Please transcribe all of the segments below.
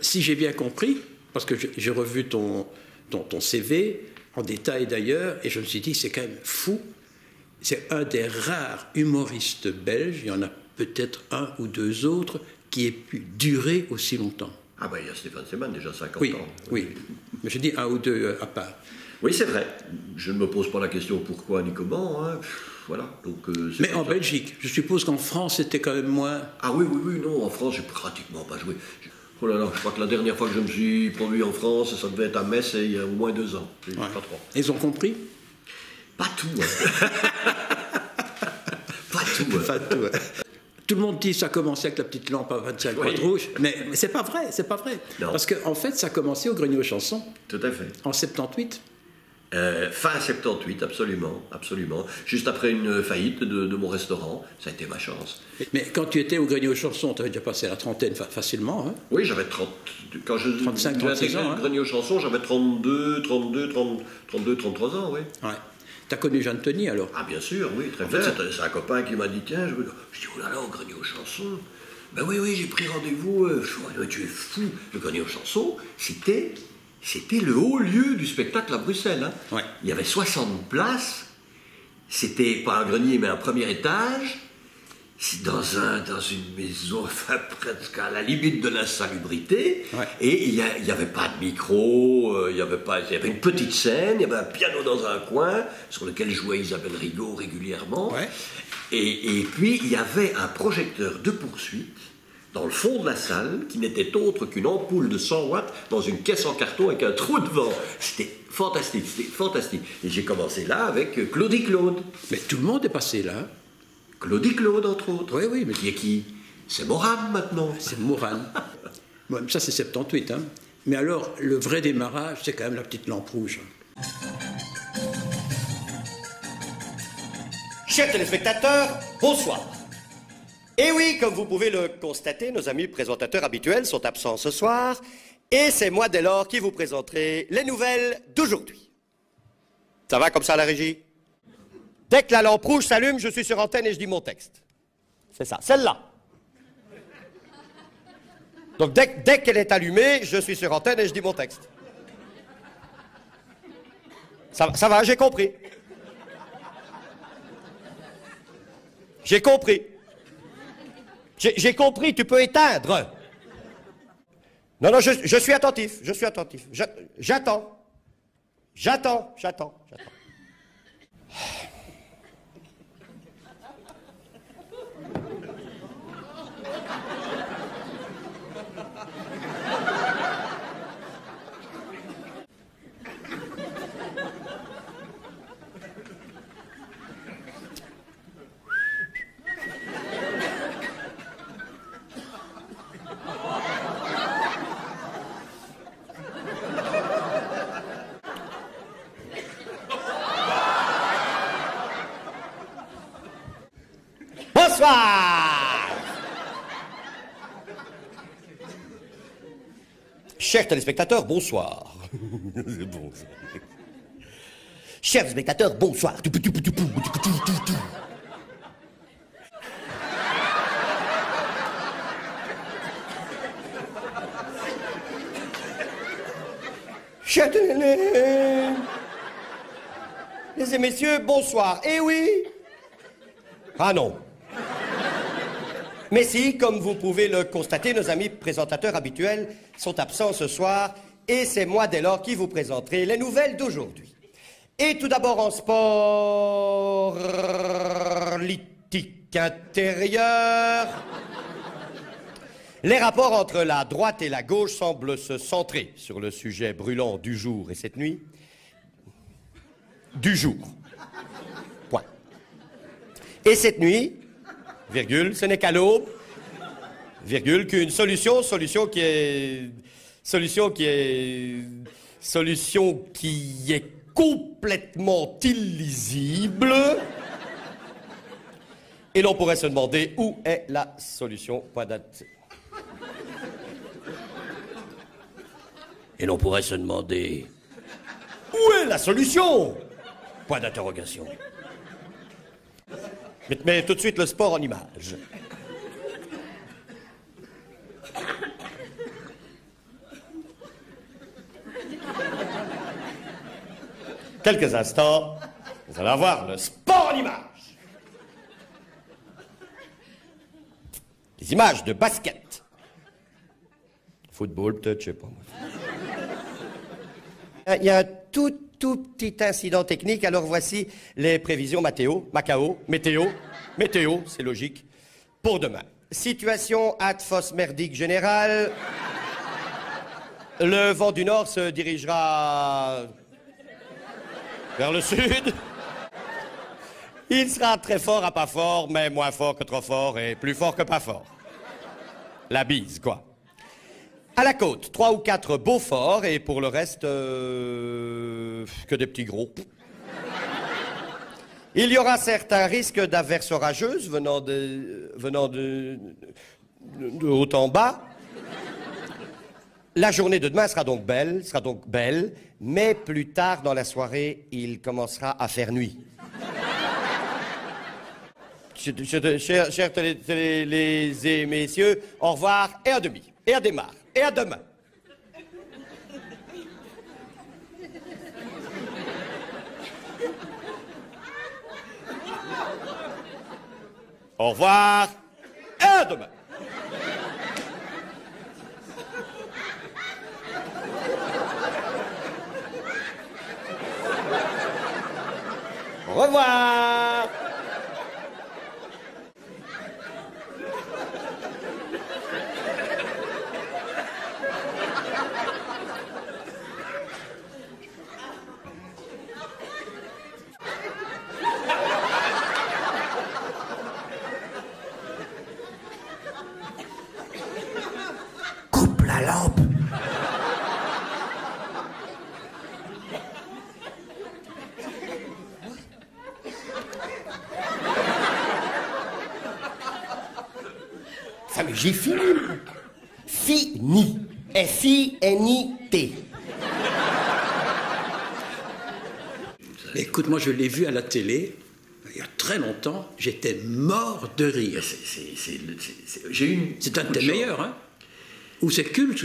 Si j'ai bien compris, parce que j'ai revu ton CV, en détail d'ailleurs, et je me suis dit, c'est quand même fou. C'est un des rares humoristes belges, il y en a peut-être un ou deux autres, qui ait pu durer aussi longtemps. Ah ben il y a Stéphane Seman, déjà 50 oui, ans. Oui, mais je dis un ou deux à part. Oui, c'est vrai. Je ne me pose pas la question pourquoi ni comment. Hein. Voilà. Donc, mais en Belgique, je suppose qu'en France, c'était quand même moins... Ah oui, non, en France, j'ai pratiquement pas joué. Oh là là, je crois que la dernière fois que je me suis produit en France, ça devait être à Metz, il y a au moins 2 ans. Ouais. Pas 3. Ils ont compris? Pas tout. Hein. Pas tout. Pas tout. Tout le monde dit que ça a commencé avec la petite lampe à 25 watts rouge, mais c'est pas vrai, c'est pas vrai. Non. Parce qu'en fait, ça a commencé au Grenier aux Chansons. Tout à fait. En 78. Fin 78, absolument. Juste après une faillite de mon restaurant, ça a été ma chance. Mais quand tu étais au Grenier aux Chansons, tu avais déjà passé la trentaine facilement, hein? Oui, j'avais 30... Quand je 35, 36 ans, le Grenier aux Chansons, j'avais 32, 33 ans, oui. Ouais. Tu as connu Jeanne Tony, alors? Ah, bien sûr, oui, très bien. C'est un copain qui m'a dit, tiens, je dis, oh là là, au Grenier aux Chansons. Ben oui, j'ai pris rendez-vous. Tu es fou. Le Grenier aux Chansons, c'était le haut lieu du spectacle à Bruxelles. Hein. Ouais. Il y avait 60 places. C'était pas un grenier, mais un premier étage. Dans une maison, enfin, presque à la limite de l'insalubrité. Ouais. Et il n'y avait pas de micro, il y avait une petite scène, il y avait un piano dans un coin, sur lequel jouait Isabelle Rigaud régulièrement. Ouais. Et puis, il y avait un projecteur de poursuite dans le fond de la salle, qui n'était autre qu'une ampoule de 100 watts dans une caisse en carton avec un trou devant. C'était fantastique. Et j'ai commencé là avec Claudie Claude. Mais tout le monde est passé là. Claudie Claude, entre autres. Oui, mais... Qui est qui? C'est Moran, maintenant. C'est Moran. Bon, ça, c'est 78, hein. Mais alors, le vrai démarrage, c'est quand même la petite lampe rouge. Chers téléspectateurs, bonsoir. Et oui, comme vous pouvez le constater, nos amis présentateurs habituels sont absents ce soir, et c'est moi dès lors qui vous présenterai les nouvelles d'aujourd'hui. Ça va comme ça, la régie? Dès que la lampe rouge s'allume, je suis sur antenne et je dis mon texte. C'est ça, celle-là. Donc dès qu'elle est allumée, je suis sur antenne et je dis mon texte. Ça va, j'ai compris. J'ai compris. J'ai compris, tu peux éteindre. Non, je suis attentif, J'attends. Bonsoir. Chers téléspectateurs, bonsoir. Chers spectateurs, bonsoir. Chers les messieurs, bonsoir. Eh oui. Ah non. Mais si, comme vous pouvez le constater, nos amis présentateurs habituels sont absents ce soir, et c'est moi dès lors qui vous présenterai les nouvelles d'aujourd'hui. Et tout d'abord en sport politique intérieur, les rapports entre la droite et la gauche semblent se centrer sur le sujet brûlant du jour et cette nuit. Du jour. Point. Et cette nuit, virgule, ce n'est qu'à l'aube, virgule, qu'une solution qui est complètement illisible. Et l'on pourrait se demander où est la solution, point d'interrogation. Et l'on pourrait se demander où est la solution, point d'interrogation. Mais tout de suite le sport en image. quelques instants, vous allez avoir le sport en images. Des images de basket. Football, peut-être, je sais pas. Il y a un tout petit incident technique, alors voici les prévisions météo, c'est logique, pour demain. Situation athos merdique générale. Le vent du nord se dirigera vers le sud. Il sera très fort à pas fort, mais moins fort que trop fort et plus fort que pas fort. La bise, quoi. À la côte, 3 ou 4 beaux forts, et pour le reste, que des petits gros. Il y aura certains risques d'averses orageuses venant de haut en bas. La journée de demain sera donc belle, mais plus tard dans la soirée, il commencera à faire nuit. Chers les et messieurs, au revoir et à demi, et à démarre, et à demain. Au revoir et à demain. Au revoir. Coupe la lampe. Ça, mais j'ai fini. Fini. F-I-N-I-T. Écoute, moi je l'ai vu à la télé, il y a très longtemps, j'étais mort de rire. C'est un de tes meilleurs, hein? Ou c'est culte?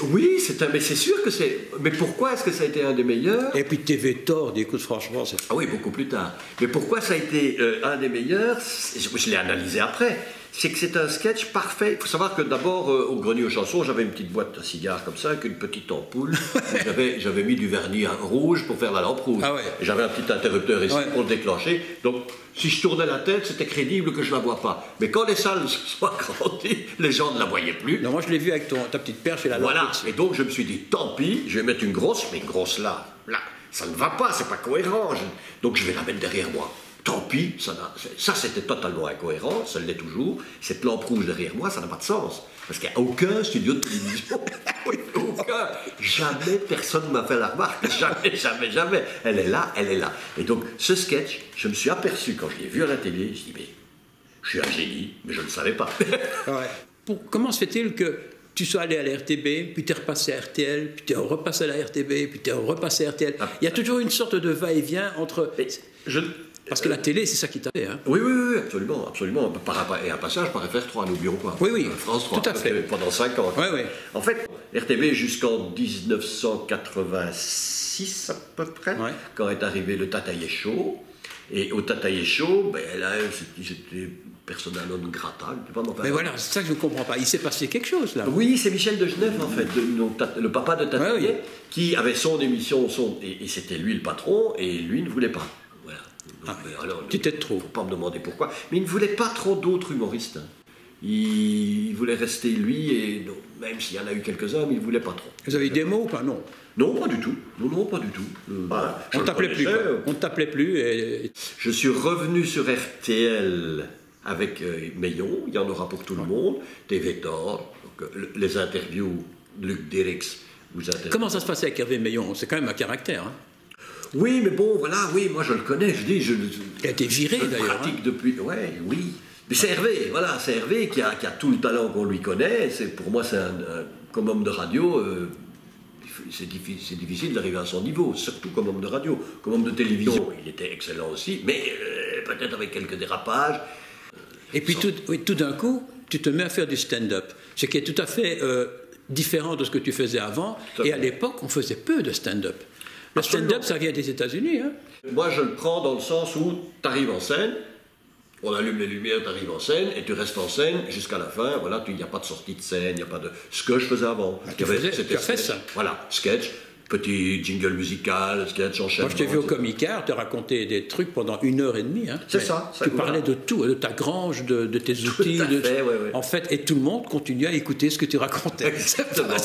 Oui, mais c'est sûr que c'est... Mais pourquoi est-ce que ça a été un des meilleurs? Et puis TV Tord, écoute, franchement, c'est... Ah oui, beaucoup plus tard. Mais pourquoi ça a été un des meilleurs? Je l'ai analysé après. C'est que c'est un sketch parfait. Il faut savoir que d'abord, au Grenier aux Chansons, j'avais une petite boîte à cigares comme ça, avec une petite ampoule. J'avais mis du vernis rouge pour faire la lampe rouge. Ah ouais. J'avais un petit interrupteur ici pour le déclencher. Donc, si je tournais la tête, c'était crédible que je ne la vois pas. Mais quand les salles sont agrandies, les gens ne la voyaient plus. Non, moi je l'ai vu avec ta petite perche et la lampe. Voilà. Et donc, je me suis dit, tant pis, je vais mettre une grosse, mais une grosse là. Là, ça ne va pas, c'est pas cohérent. Donc, je vais la mettre derrière moi. Tant pis, ça c'était totalement incohérent, ça l'est toujours. Cette lampe rouge derrière moi, ça n'a pas de sens. Parce qu'il n'y a aucun studio de télévision, aucun. Jamais personne ne m'a fait la remarque, jamais. Elle est là. Et donc, ce sketch, je me suis aperçu quand je l'ai vu à la télé, je dis, mais je suis un génie, mais je ne le savais pas. Ouais. Comment se fait-il que tu sois allé à la RTB, puis tu es repassé à RTL, puis tu es repassé à la RTB, puis tu es repassé à RTL? Il y a toujours une sorte de va-et-vient entre... Parce que la télé, c'est ça qui t'a fait, hein? Oui, absolument. Et un passage par FR3, n'oublions pas. Oui, France 3, tout à fait. Pendant 5 ans. Oui. En fait, RTB jusqu'en 1986 à peu près, quand est arrivé le Tataillé Show. Et au Tataillé Show, là, j'étais persona non grata. Mais voilà, c'est ça que je ne comprends pas. Il s'est passé quelque chose, là. Oui, c'est Michel de Genève, en fait, le papa de Tataillé, qui avait son émission, et c'était lui le patron, et lui ne voulait pas. Alors, peut-être trop. Il ne faut pas me demander pourquoi. Mais il ne voulait pas trop d'autres humoristes. Il voulait rester lui, et non, même s'il y en a eu quelques-uns, mais il ne voulait pas trop. Vous avez eu des mots ou pas? Non. Non, pas du tout. Non, pas du tout. On ne t'appelait plus. On ne t'appelait plus. Et... Je suis revenu sur RTL avec Meillon, il y en aura pour tout le monde, TV Tord, les interviews de Luc Derix. Comment ça se passait avec Hervé Meillon? C'est quand même un caractère, hein? Oui, mais bon, voilà, moi je le connais, il a été viré d'ailleurs. Pratique depuis, oui. Mais c'est Hervé, c'est Hervé qui a tout le talent qu'on lui connaît. Pour moi, comme homme de radio, c'est difficile d'arriver à son niveau, surtout comme homme de radio. Comme homme de télévision, il était excellent aussi, mais peut-être avec quelques dérapages. Et puis tout d'un coup, tu te mets à faire du stand-up, ce qui est tout à fait différent de ce que tu faisais avant. Et à l'époque, on faisait peu de stand-up. Le stand-up, ça vient des États-Unis. Hein. Moi, je le prends dans le sens où tu arrives en scène, on allume les lumières, tu arrives en scène, et tu restes en scène jusqu'à la fin. Voilà, il n'y a pas de sortie de scène, il n'y a pas de... Ce que je faisais avant. Tu as fait ça. Voilà, sketch, petit jingle musical, sketch, enchaînement. Moi, je t'ai vu au Comicar, tu as raconté des trucs pendant 1h30. Hein. C'est ça. Tu parlais de tout, de ta grange, de tes outils. Tout à fait, ouais. En fait, et tout le monde continuait à écouter ce que tu racontais. Exactement.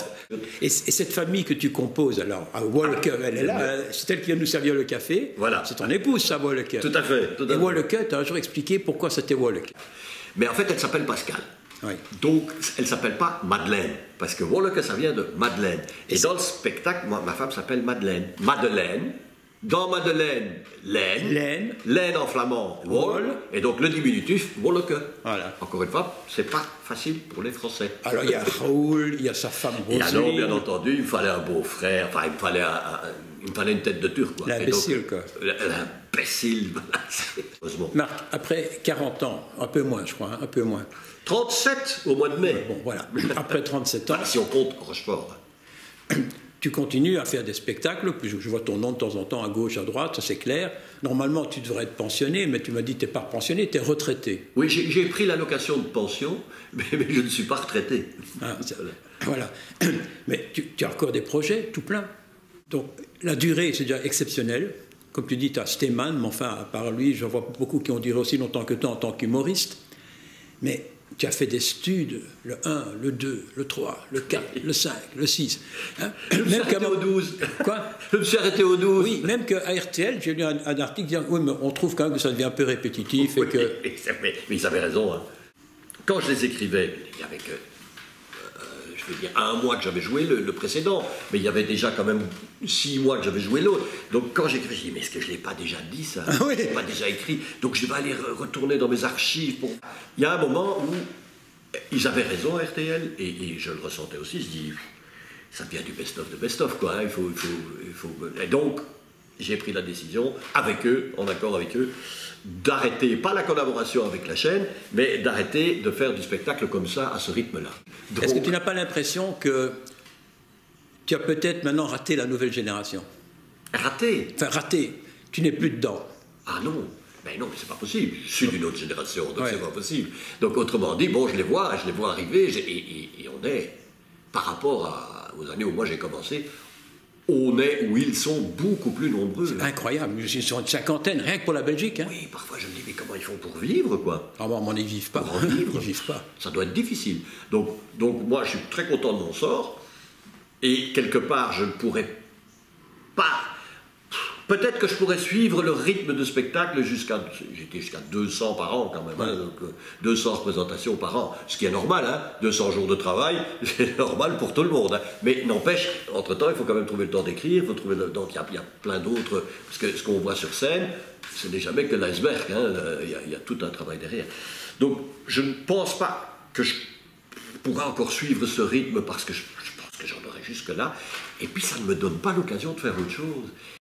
Et cette famille que tu composes, alors, à Walker, elle est là, c'est elle qui vient nous servir le café. Voilà. C'est ton épouse, ça, Walker. Tout à fait. Et Walker, tu as un jour expliqué pourquoi c'était Walker. Mais en fait, elle s'appelle Pascal. Oui. Donc, elle ne s'appelle pas Madeleine, parce que Walker, ça vient de Madeleine. Et dans le spectacle, moi, ma femme s'appelle Madeleine. Madeleine, dans Madeleine, laine, laine en flamand, Wall, et donc le diminutif, Walker. Voilà. Encore une fois, c'est pas facile pour les Français. Alors, il y a Raoul, il y a sa femme Roselyne. Et alors, bien entendu, il me fallait un beau-frère, enfin, il me fallait une tête de turc, quoi. L'imbécile, quoi. L'imbécile, voilà. Heureusement. Marc, après 40 ans, un peu moins, je crois, hein, un peu moins. 37 au mois de mai. Bon, voilà. Après 37 ans. Si on compte Rochefort. Tu continues à faire des spectacles, puis je vois ton nom de temps en temps à gauche, à droite, ça c'est clair. Normalement, tu devrais être pensionné, mais tu m'as dit que tu n'es pas pensionné, tu es retraité. Oui, j'ai pris l'allocation de pension, mais je ne suis pas retraité. Ah, voilà. Mais tu as encore des projets, tout plein. Donc, la durée, c'est déjà exceptionnel. Comme tu dis, tu as Stéman, mais enfin, à part lui, j'en vois beaucoup qui ont duré aussi longtemps que toi en tant qu'humoriste. Mais tu as fait des studs, le 1, le 2, le 3, le 4, le 5, le 6. Hein? Je me suis arrêté au 12. Quoi? Je me suis arrêté au 12. Oui, même qu'à RTL, j'ai lu un article disant oui, mais on trouve quand même que ça devient un peu répétitif. Et que... mais ils avaient raison. Hein. Quand je les écrivais, il y avait que, je veux dire, 1 mois que j'avais joué le précédent, mais il y avait déjà quand même 6 mois que j'avais joué l'autre. Donc quand j'écris, je dis, mais est-ce que je ne l'ai pas déjà dit ça? Je ne l'ai pas déjà écrit. Donc je vais aller retourner dans mes archives. Il y a un moment où ils avaient raison à RTL, et je le ressentais aussi, je dis, ça devient du best-of de best-of, quoi. Hein, il faut... Et donc, j'ai pris la décision, avec eux, en accord avec eux, d'arrêter, pas la collaboration avec la chaîne, mais d'arrêter de faire du spectacle comme ça, à ce rythme-là. Est-ce que tu n'as pas l'impression que tu as peut-être maintenant raté la nouvelle génération? Raté? Enfin, raté. Tu n'es plus dedans. Ah non. Ben non, mais c'est pas possible. Je suis d'une autre génération, donc c'est pas possible. Donc autrement dit, bon, je les vois arriver, et on est, par rapport aux années où moi j'ai commencé, on est où ils sont beaucoup plus nombreux. C'est incroyable, ils sont une cinquantaine, rien que pour la Belgique. Hein. Oui, parfois je me dis, mais comment ils font pour vivre, quoi? Ah bon, ils vivent pas. Pour en vivre. Ils vivent pas. Ça doit être difficile. Donc moi, je suis très content de mon sort, et quelque part, je ne pourrais pas... Peut-être que je pourrais suivre le rythme de spectacle j'étais jusqu'à 200 par an quand même, hein, donc 200 représentations par an, ce qui est normal, hein, 200 jours de travail, c'est normal pour tout le monde. Hein. Mais n'empêche, entre-temps, il faut quand même trouver le temps d'écrire, donc il y a plein d'autres, parce que ce qu'on voit sur scène, ce n'est jamais que l'iceberg, hein, il y a tout un travail derrière. Donc je ne pense pas que je pourrais encore suivre ce rythme, parce que je pense que j'en aurai jusque-là, et puis ça ne me donne pas l'occasion de faire autre chose.